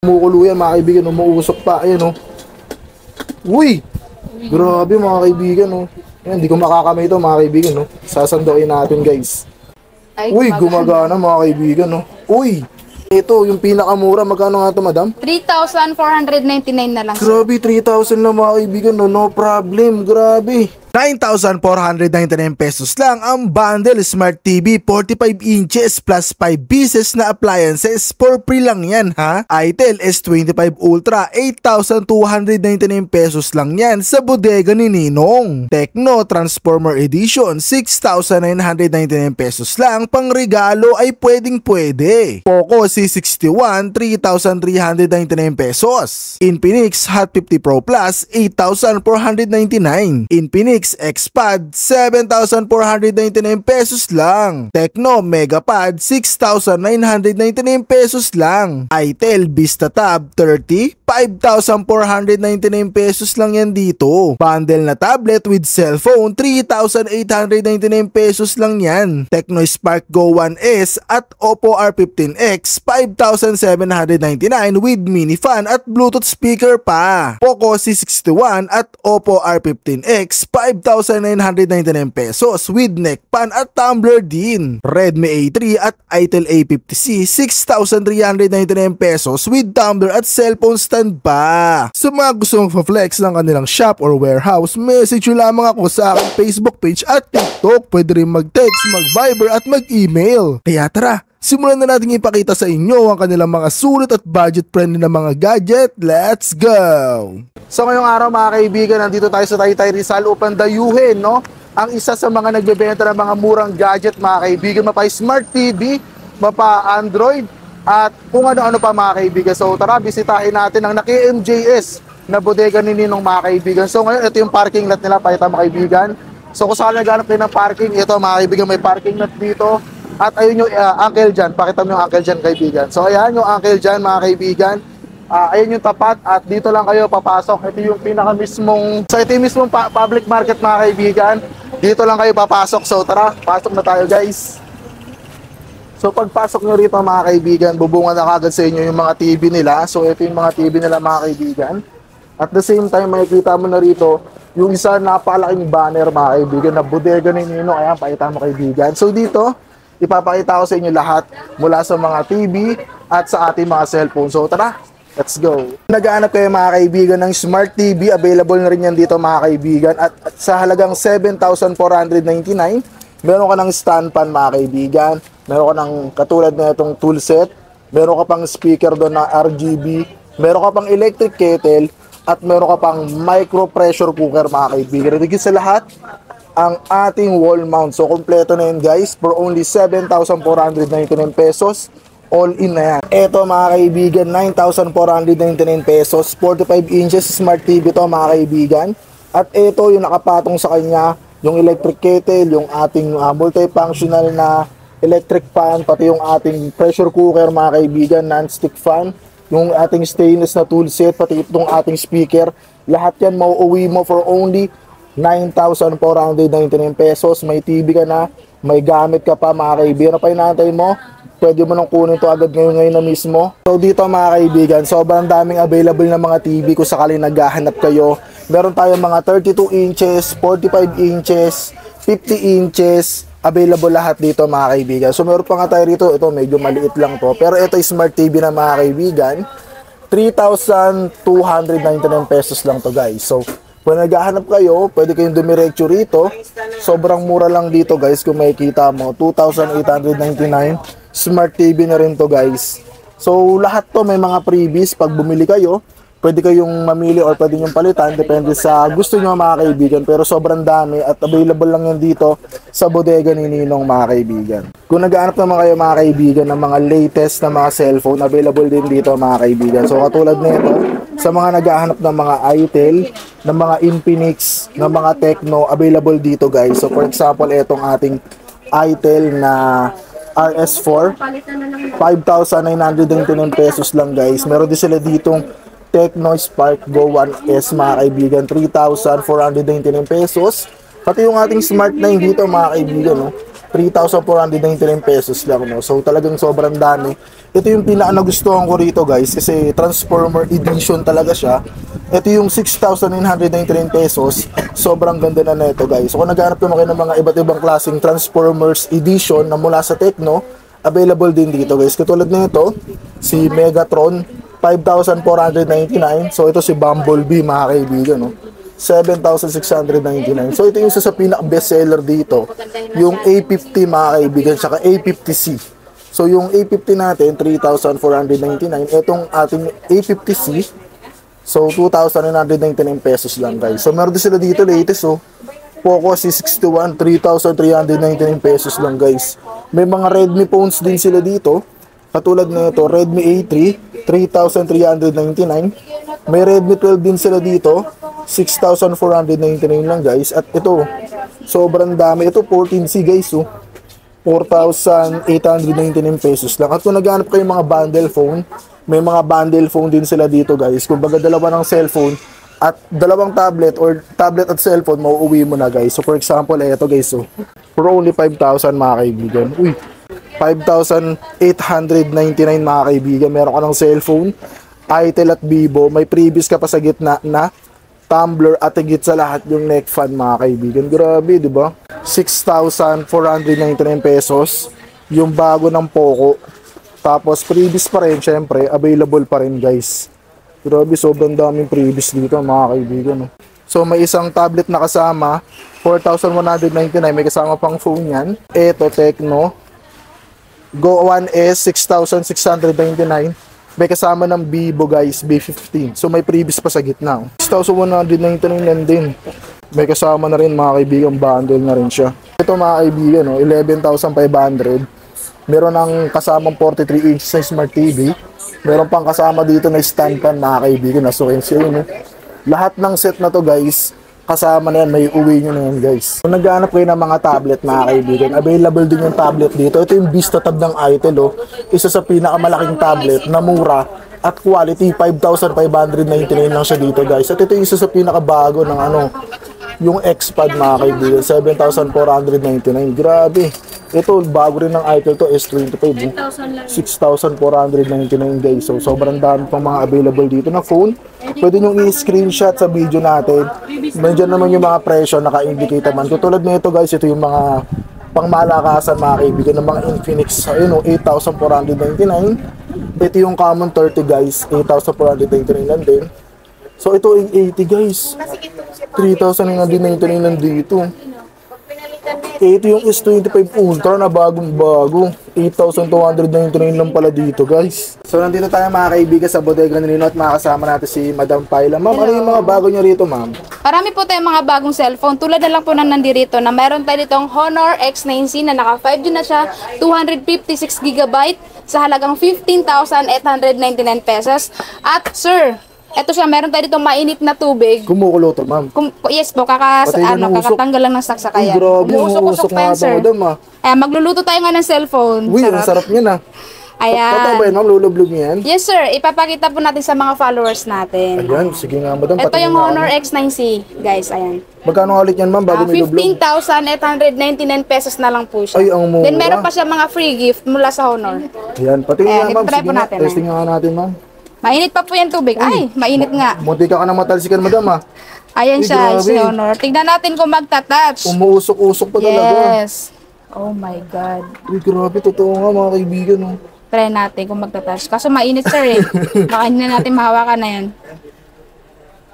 Kumukulo yan mga kaibigan, umuusok pa. Ayan, oh. Uy! Grabe mga kaibigan, oh. Ayan, hindi ko makakamay ito mga kaibigan, oh. Sasandukin natin, guys. Uy, gumagana mga kaibigan, oh. Uy! Ito, yung pinakamura, magkano nga ito, madam? 3,499 na lang. Grabe, 3,000 lang mga kaibigan, no? No problem, grabe. 9,499 pesos lang ang bundle Smart TV 45 inches plus 5 pieces na appliances. For free lang yan, ha? Itel S25 Ultra 8,299 pesos lang yan sa bodega ni Ninong. Tecno Transformer Edition 6,999 pesos lang, pang regalo ay pwedeng pwede. Poco C61 3,399 pesos. Infinix Hot 50 Pro Plus 8,499. Infinix XPad 7,499 pesos lang. Tecno Megapad 6,999 pesos lang. Itel Vista Tab 30 5,499 pesos lang yan dito. Bundle na tablet with cellphone 3,899 pesos lang yan. Tecno Spark Go 1S at Oppo R15X 5,799 with mini fan at Bluetooth speaker pa. Poco C61 at Oppo R15X 5,999 pesos with neck fan at tumbler din. Redmi A3 at Itel A50C 6,399 pesos with tumbler at cellphone stand pa. Sa mga gusto mong flex ng kanilang shop or warehouse, message nyo lamang ako sa aking Facebook page at TikTok. Pwede rin mag-text, mag-Viber at mag-email. Kaya tara, simulan na natin ipakita sa inyo ang kanilang mga sulit at budget-friendly na mga gadget. Let's go! So ngayong araw mga kaibigan, nandito tayo sa Taytay Rizal upang dayuhin, no? Ang isa sa mga nagbebenta ng mga murang gadget mga kaibigan, mapa Smart TV, mapa Android, at kung ano-ano pa mga kaibigan. So tara, bisitahin natin ang naki-MJS na bodega ni Ninong mga kaibigan. So ngayon, ito yung parking lot nila, pakita mga kaibigan. So kung saan naghanap kayo ng parking, ito mga kaibigan, may parking lot dito. At ayun yung uncle dyan, pakita mo yung uncle dyan kaibigan. So ayan yung uncle dyan mga kaibigan. Ayun yung tapat at dito lang kayo papasok. Ito yung pinaka mismong, so ito yung mismong public market mga kaibigan. Dito lang kayo papasok. So tara, pasok na tayo guys. So pagpasok nyo rito mga kaibigan, bubungan na kagad sa inyo yung mga TV nila. So ito yung mga TV nila mga kaibigan. At the same time, makikita mo na rito yung isa napakalaking banner mga kaibigan na bodega ni Ninong. Ayan, pakita mo kaibigan. So dito, ipapakita ko sa inyo lahat mula sa mga TV at sa ating mga cellphone. So tara, let's go. Naghahanap kayo mga kaibigan ng Smart TV, available na rin yan dito mga kaibigan. At sa halagang 7,499, meron ka ng stand fan mga kaibigan. Meron ka ng katulad na itong tool set. Meron ka pang speaker doon na RGB. Meron ka pang electric kettle. At meron ka pang micro pressure cooker mga kaibigan. Higit sa lahat, ang ating wall mount. So kompleto na yun guys for only 7,499 pesos. All in na yan. Ito mga kaibigan, 9,499 pesos. 45 inches Smart TV to mga kaibigan. At ito yung nakapatong sa kanya, yung electric kettle, yung ating multifunctional na electric fan, pati yung ating pressure cooker mga kaibigan, non-stick fan, yung ating stainless na tool set, pati itong ating speaker. Lahat yan mauuwi mo for only 9,499 pesos. May TV ka na, may gamit ka pa mga kaibigan. Ano pa inaantay mo? Pwede mo nang kunin to agad ngayon na mismo. So dito mga kaibigan, sobrang daming available na mga TV kung sakali naghahanap kayo. Meron tayong mga 32 inches, 45 inches, 50 inches, available lahat dito mga kaibigan. So meron pa nga tayo rito, ito medyo maliit lang to. Pero ito Smart TV na mga kaibigan, 3,299 pesos lang to guys. So kung naghahanap kayo, pwede kayong dumiretso rito. Sobrang mura lang dito guys, kung makikita mo, 2,899. Smart TV na rin to guys. So lahat to may mga freebies. Pag bumili kayo, pwede kayong mamili or pwede nyo palitan, depende sa gusto nyo mga kaibigan. Pero sobrang dami at available lang yan dito sa bodega ni Ninong mga kaibigan. Kung naghahanap naman kayo mga kaibigan ng mga latest na mga cellphone, available din dito mga kaibigan. So katulad nito, sa mga naghahanap ng mga Itel, ng mga Infinix, ng mga Tecno, available dito guys. So for example, itong ating Itel na RS4, 5,999 pesos lang guys. Meron din sila ditong Tecno Spark Go 1S mga kaibigan, 3,499 pesos. Pati yung ating Smart 9 dito mga kaibigan, no? 3,499 pesos lang, no? So talagang sobrang dami. Ito yung pinaka nagustuhan ko rito, guys, kasi Transformer Edition talaga siya. Ito yung 6,999 pesos. Sobrang ganda na nito, guys. So kung naghahanap naman kayo ng mga iba't ibang klaseng Transformers Edition na mula sa Tecno, available din dito, guys. Katulad nito, si Megatron, 5,499. So ito si Bumblebee, mga kaibigan, no? 7,699. So ito yung isa sa pinaka bestseller dito, yung A50, mga kaibigan, saka A50C. So yung A50 natin 3,499, itong ating A50C, so 2,999 pesos lang, guys. So meron din sila dito latest, so Poco C61, 3,399 pesos lang, guys. May mga Redmi phones din sila dito, katulad nito Redmi A3, 3,399. May Redmi 12 din sila dito, 6,499 lang, guys. At ito, sobrang dami. Ito 14C, guys, oh. 4,899 pesos lang. At kung naghanap kayo mga bundle phone, may mga bundle phone din sila dito, guys. Kung baga dalawa ng cellphone at dalawang tablet or tablet at cellphone, mauuwi mo na, guys. So for example, ito, guys, oh, for only 5,000, mga kaibigan. Uy, 5,899, mga kaibigan. Meron ka ng cellphone, Itel at Vivo, may previous ka pa sa gitna na tumbler at higit sa lahat yung neck fan, mga kaibigan. Grabe, di ba? 6,499 pesos yung bago ng Poco. Tapos previous pa rin, syempre, available pa rin, guys. Grabe, sobrang daming previous dito, mga kaibigan. So may isang tablet na kasama, 4,199, may kasama pang phone yan. Ito, Tecno Go One S, 6,699. May kasama ng Vivo, guys, B15. So may previous pa sa gitna. 6,199 lang din. May kasama na rin, mga kaibigan, bundle na rin siya. Ito, mga kaibigan, 11,500. Meron ng kasamang 43 inches na Smart TV. Meron pang kasama dito na stand fan, mga kaibigan, na Surencio, no? Lahat ng set na to, guys, kasama na yan, may uwi nyo na yan, guys. Kung naghahanap kayo ng mga tablet, mga kaibigan, available din yung tablet dito. Ito yung Vista Tab ng Itel, oh. Isa sa pinakamalaking tablet na mura at quality, 5,599 lang siya dito, guys. At ito yung isa sa pinakabago ng yung X-Pad, mga kaibigan, 7,499. Grabe. Ito, bago rin ng Itel to, S25, 6,499, guys. So, sobrang dami pang mga available dito na phone. Pwede nyo i-screenshot sa video natin. Nandiyan naman yung mga presyo, naka-indicate naman. Tulad nito, guys, ito yung mga pangmalakasan, mga kaibigan, ng mga Infinix. Ayun, 8,499. Ito yung Common 30, guys, 8,499 lang din. So, ito yung 80, guys. 3,999 lang dito. Ito yung S25 Ultra na bagong-bago. 8,299 lang pala dito, guys. So, nandito tayo, mga kaibigan, sa bodega ni Nino at makakasama natin si Madam Paila. Ma'am, ano yung mga bago nyo rito, ma'am? Marami po tayong mga bagong cellphone. Tulad na lang po ng nandirito na meron tayo ditong Honor X9C na naka 5G na siya, 256GB sa halagang 15,899 pesos. At, sir, eto siya, meron tayo ditong mainit na tubig. Kumukulo to, ma'am. Yes po, kakatanggal lang ng saksakayan. Grabe, umuusok nga ito, madam, ah. Ayan, magluluto tayo nga ng cellphone. Uy, ang sarap niya na. Ayan. Totoo ba yan, ma'am? Lulublog niya yan? Yes, sir. Ipapakita po natin sa mga followers natin. Ayan, sige nga, madam. Ito yung Honor X9C, guys. Ayan. Magkano ulit yan, ma'am, bago may lublog? 15,899 pesos na lang po siya. Ay, ang mura. Then meron pa siya mga free gift mula sa Honor. Ayan, pati nga, ma'am. Try Sige po nga, natin, testing nga natin, ma'am. Mainit pa po yan tubig. Ay, mainit nga. Munti ka ng matalsikan, madam, ah. Ayan Ay, siya, grabe. si Honor. Tignan natin kung magta-touch. Umuusok-usok pa talaga. Yes. Oh my God. Uy, grabe, totoo nga, mga kaibigan, oh. Try natin kung magta-touch. Kaso mainit, sir, eh. Baka hindi na natin mahawakan na yan.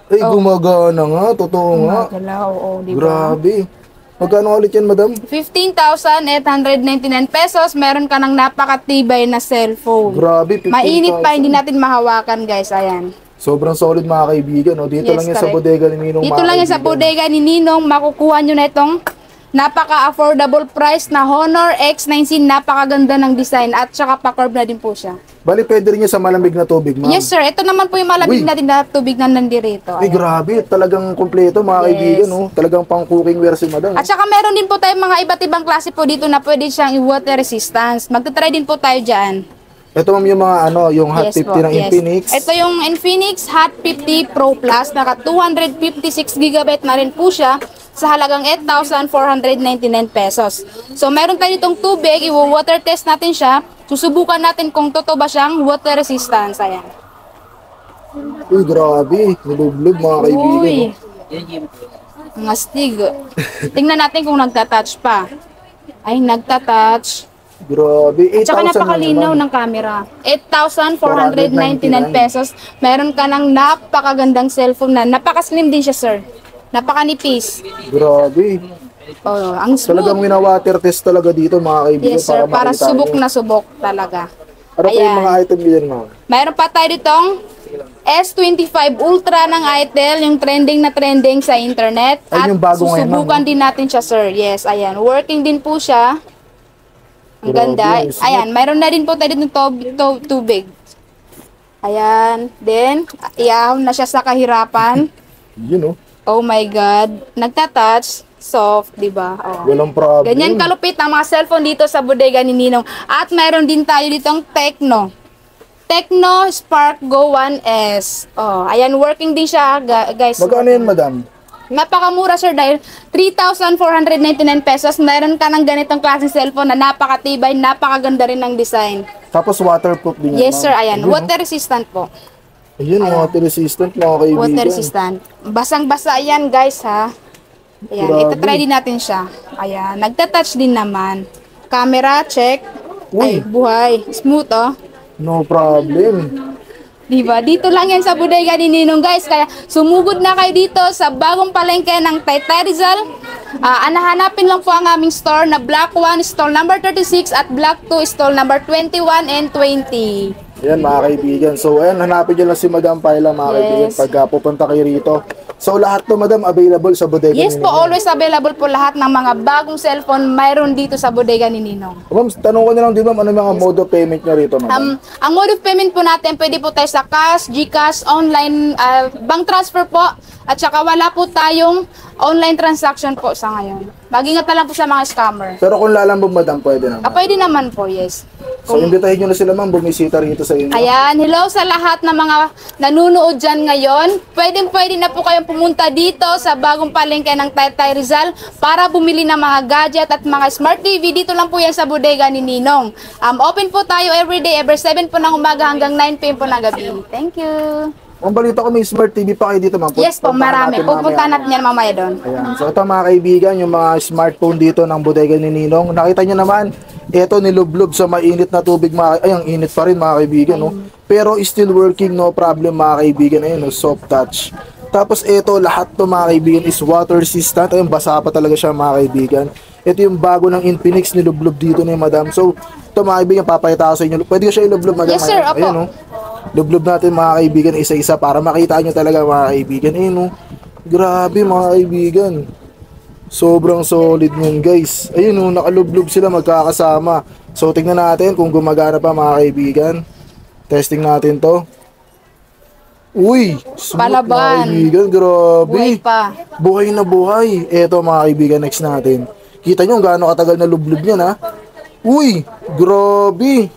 Ay, gumagana nga, totoo nga. Gumagalaw, oo, di ba? Grabe. Magkano ulit yan, madam? 15,899 pesos. Meron ka ng napakatibay na cellphone. Grabe, 15,000. Mainit pa, hindi natin mahawakan, guys. Ayan. Sobrang solid, mga kaibigan, oh. Dito Yes, lang yan sa correct. bodega ni Ninong, Dito mga lang yan sa kaibigan. bodega ni Ninong. Makukuha nyo na itong napaka-affordable price na Honor X9C. Napakaganda ng design at saka pa-curve na din po siya. Bali, pwede rin yan sa malamig na tubig, ma'am. Yes, sir. Ito naman po yung malamig Uy. natin na tubig na nandirito. Ay, grabe. Talagang kompleto, mga Yes. kaibigan, oh. Talagang pang-cooking wear si madam. At saka meron din po tayong mga iba't ibang klase po dito na pwede siyang i-water resistance. Magta-try din po tayo dyan. Ito, ma'am, yung mga, yung Hot 50 ng Infinix. Ito yung Infinix Hot 50 Pro Plus. Naka 256GB na rin po siya. sa halagang 8,499 pesos. So, meron tayo ditong tubig, i-water test natin siya. Susubukan natin kung totoo ba siyang water resistance. Ayan. Uy, grabe. Nilublob mga kaibigan. Uy, No? ang astig. Tingnan natin kung nagtatouch pa. Ay, nagtatouch. Grabe. 8,000 Tsaka napakalinaw naman. ng camera. 8,499 pesos. Meron ka ng napakagandang cellphone na napaka-slim din siya, sir. Napakanipis. Grabe. Oh, ang Talagang smooth. wina-water test talaga dito mga kaibigan. Yes, sir. Para makita subok nyo. na subok talaga. Ano pa yung mga item dyan, ma'am? Mayroon pa tayo ditong S25 Ultra ng Itel, yung trending na trending sa internet. Ay, At yung bago ngayon, susubukan ma'am, din natin siya, sir. Yes, ayan. Working din po siya. Ang Grabe, ganda. ang smooth. Ayan, mayroon na din po tayo ditong tubig. Ayan. Then, iahon na siya sa kahirapan. Yun, oh. Oh my God. Nagtatouch. Soft, di ba? Oh. Walang problem. Ganyan kalupit ang mga cellphone dito sa bodega ni Ninong. At mayroon din tayo ditong Tecno. Tecno Spark Go 1S. Oh, ayan, working din siya, guys. Magkano yan, madam? Napakamura, sir, dahil 3,499 pesos. Meron ka ng ganitong klaseng cellphone na napakatibay, napakaganda rin ng design. Tapos waterproof din yan, Yes, sir, ayan. Ayun, Water resistant po. Ayun, water resistant mga kaibigan. Water resistant. Basang-basa yan, guys, ha. Ayan, Grabe. itatry din natin siya. Ayan, nagtatouch din naman. Camera, check. Ay, Uy. buhay. Smooth, oh. No problem. Diba? Dito lang yan sa bodega ni Ninong, guys. Kaya sumugod na kayo dito sa bagong palengke ng Taytay Rizal. Anahanapin lang po ang aming store na Block 1, stall number 36 at Block 2, stall number 21 and 20. Ayan mga kaibigan. So ayan, hanapin nyo lang si Madam Paila mga kaibigan Yes. pagka pupunta kayo rito. So lahat to, Madam, available sa bodega Yes ni po, Ninong. always available po lahat ng mga bagong cellphone mayroon dito sa bodega ni Ninong. Ma'am, tanong ko na lang din, ma'am, ano yung mga mode of payment nyo rito, Madam? Ang mode of payment po natin, pwede po tayo sa cash, GCash, online, bank transfer po, at saka wala po tayong online transaction po sa ngayon. Mag-ingat na lang po sa mga scammer. Pero kung lalambog, Madam, pwede naman. Pwede naman po, yes. So imbitahin nyo na sila, ma'am, bumisita rito sa inyo. Ayan, hello sa lahat ng mga nanunood dyan ngayon. Pwede na po kayong pumunta dito sa bagong palengke ng Taytay Rizal para bumili ng mga gadget at mga smart TV. Dito lang po yan sa bodega ni Ninong. Open po tayo everyday, every 7 po ng umaga hanggang 9 p.m. po ng gabi. Thank you. Ang balita ko may smart TV pa kayo dito, ma'am. Yes po, Puntahan marami. natin Pupunta mamaya. natin yan mamaya doon. Ayan. So ito mga kaibigan, yung mga smartphone dito ng bodega ni Ninong. Nakita nyo naman, ito nilublob sa mainit na tubig. Ay, ang init pa rin mga kaibigan. No? Pero still working, no problem mga kaibigan. Ayun, no? Soft touch. Tapos ito, lahat to mga kaibigan is water resistant. Ayun, basa pa talaga siya mga kaibigan. Ito yung bago ng Infinix nilublob dito ni Madam. So ito mga kaibigan, papayata ko sa inyo. Pwede ko siya ilublob, Madam? Yes, sir. Opo. Ayun, no? Lublob natin mga kaibigan isa-isa para makita nyo talaga mga kaibigan. Ayun, no? Grabe mga kaibigan. Sobrang solid nun, guys. Ayun, no, nakalublob sila magkakasama. So tingnan natin kung gumagana pa mga kaibigan. Testing natin to. Uy, smooth mga Palaban. kaibigan. Grabe. Buhay pa. Buhay na buhay. Eto mga kaibigan, next natin. Kita nyo kung gaano katagal na lublob yan, ha? Uy, grabe.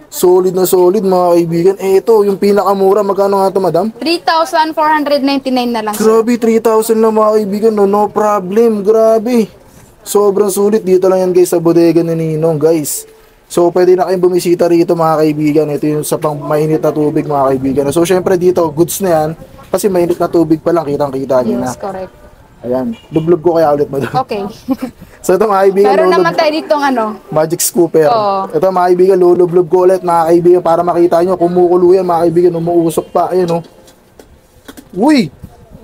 Solid na solid mga kaibigan. Eto, yung pinakamura. Magkano nga to, Madam? 3,499 na lang. sir. Grabe, 3,000 lang mga kaibigan. No, no problem. Grabe. Sobrang sulit. Dito lang yan guys sa bodega ni Ninong, guys. So, pwede na kayong bumisita rito mga kaibigan. Ito yung sa pang mainit na tubig mga kaibigan. So, syempre dito, goods na yan. Kasi mainit na tubig pa lang. Kitang-kita nyo na. Yes, correct. Ayan. Lublob ko kaya ulit, Madam. Okay. So, ito mga kaibigan. Meron lulub- naman tayo ditong ano. Magic scooper. Oo. Ito mga kaibigan, lulublob ko ulit mga kaibigan para makita nyo. Kumukulo yan mga kaibigan. Umuusok pa. Ayan, oh. Uy!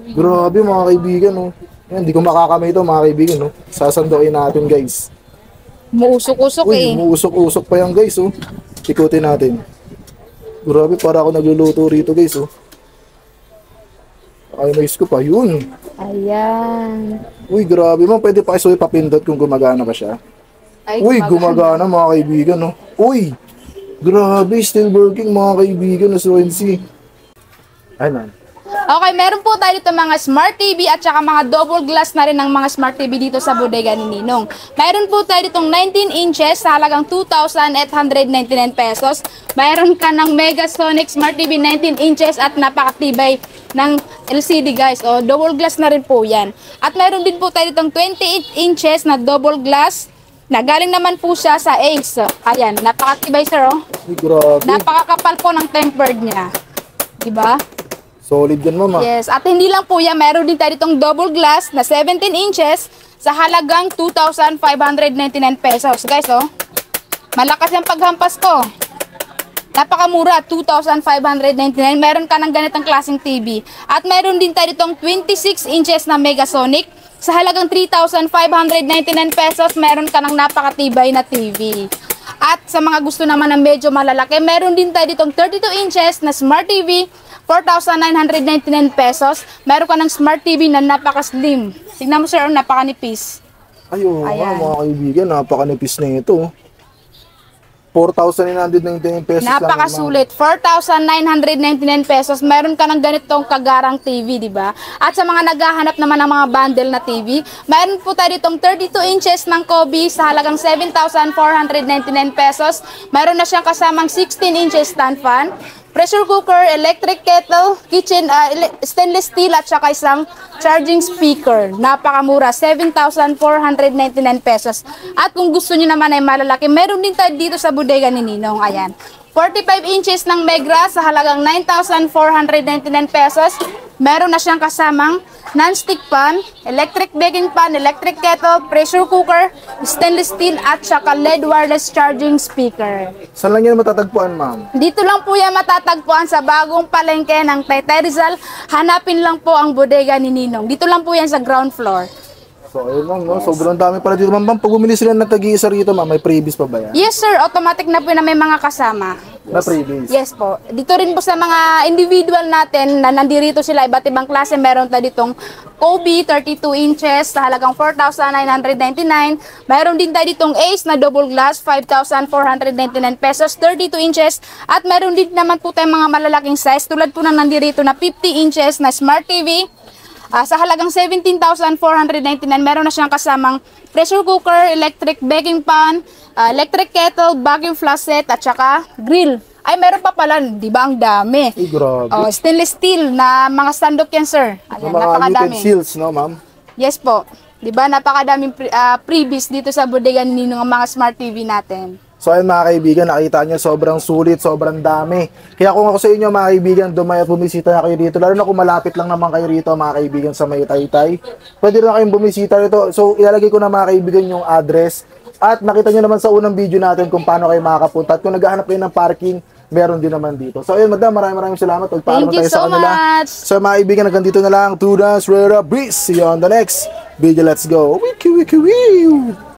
Grabe mga kaibigan, oh. Ayan, hindi ko makakamay ito mga kaibigan, oh. Sasandukin natin, guys. Muusok-usok Uy, umuusok-usok pa yan, guys, oh. Ikutin natin. Grabe, para ako nagluluto rito, guys, oh. Ay, mais ko pa. Yun. Ayan. Uy, grabe man. Pwede pa kayo papindot kung gumagana pa siya. Ay, Uy, gumagana mga kaibigan, no? Uy, grabe, still working mga kaibigan na SONC. Ay, man. Okay, meron po tayo dito mga smart TV at saka mga double glass na rin ng mga smart TV dito sa bodega ni Ninong. Meron po tayo ditong 19 inches sa halagang 2,899 pesos. Meron ka ng Megasonic Smart TV 19 inches at napakatibay ng LCD guys. O, double glass na rin po yan. At meron din po tayo ditong 28 inches na double glass na galing naman po siya sa Ace. Ayan, napakatibay sir oh. Grabe. Napakakapal po ng tempered niya. Diba? Solid yan, mama. Yes, at hindi lang po yan, meron din tayo ditong double glass na 17 inches sa halagang 2,599 pesos. Guys, oh. Malakas yung paghampas ko. Napakamura, 2,599. Meron ka ng ganitong klaseng TV. At meron din tayo ditong 26 inches na Megasonic. Sa halagang 3,599 pesos, meron ka ng napakatibay na TV. At sa mga gusto naman ng medyo malalaki, meron din tayo ditong 32 inches na Smart TV, 4,999 pesos. Meron ka ng Smart TV na napaka-slim. Tingnan mo sir, napakanipis. Ayun, Ayan. mga kaibigan, napakanipis na ito. 4,999 pesos lang. Napakasulit. 4,999 pesos. Meron ka ng ganitong kagarang TV, di ba? At sa mga naghahanap naman ng mga bundle na TV, meron po tayo ditong 32 inches ng Kobe sa halagang 7,499 pesos. Meron na siyang kasamang 16 inches stand fan, pressure cooker, electric kettle, kitchen, stainless steel at saka isang charging speaker. Napakamura, 7,499 pesos. At kung gusto niyo naman ay malalaki, meron din tayo dito sa bodega ni Ninong. Ayan. 45 inches ng Megra sa halagang 9,499 pesos. Meron na siyang kasamang non-stick pan, electric baking pan, electric kettle, pressure cooker, stainless steel at saka LED wireless charging speaker. Saan lang yan matatagpuan, ma'am? Dito lang po yan matatagpuan sa bagong palengke ng Taytay Rizal. Hanapin lang po ang bodega ni Ninong. Dito lang po yan sa ground floor. So, ayun lang, no? Sobrang dami pala dito, ma'am. Pag bumili sila ng tag-iisa rito, ma'am, may freebies pa ba yan? Yes sir, automatic na po na may mga kasama. Na freebies? Yes po. Dito rin po sa mga individual natin na nandirito sila, iba't ibang klase. Meron tayo ditong Kobe 32 inches sa halagang 4,999. Meron din tayo ditong Ace na double glass 5,499 pesos, 32 inches. At meron din naman po tayong mga malalaking size tulad po ng nandirito na 50 inches na Smart TV. Sa halagang 17,499, meron na siyang kasamang pressure cooker, electric baking pan, electric kettle, vacuum faucet, at saka grill. Ay, meron pa pala, di ba ang dami? Ay, grabe. Stainless steel na mga stand-up yan, sir. Ayan, Mga napakadami. utensils, no, ma'am? Yes po. Di ba, napakadaming freebies dito sa bodega ni Ninong ang mga smart TV natin. So ayun mga kaibigan, nakita nyo sobrang sulit, sobrang dami. Kaya kung ako sa inyo mga kaibigan, dumay at bumisita na kayo dito. Lalo na kung malapit lang naman kayo rito mga kaibigan sa may Taytay. Pwede rin kayong bumisita rito. So ilalagay ko na mga kaibigan yung address. At nakita nyo naman sa unang video natin kung paano kayo makakapunta. At kung naghahanap kayo ng parking, meron din naman dito. So ayun madam, maraming salamat. Pagpaalam Thank you tayo sa so kanila. much. So mga kaibigan, hanggang dito na lang. Tudans, Rera, Breeze. See you on the next video. Let's go. Wiki, wiki, wiki.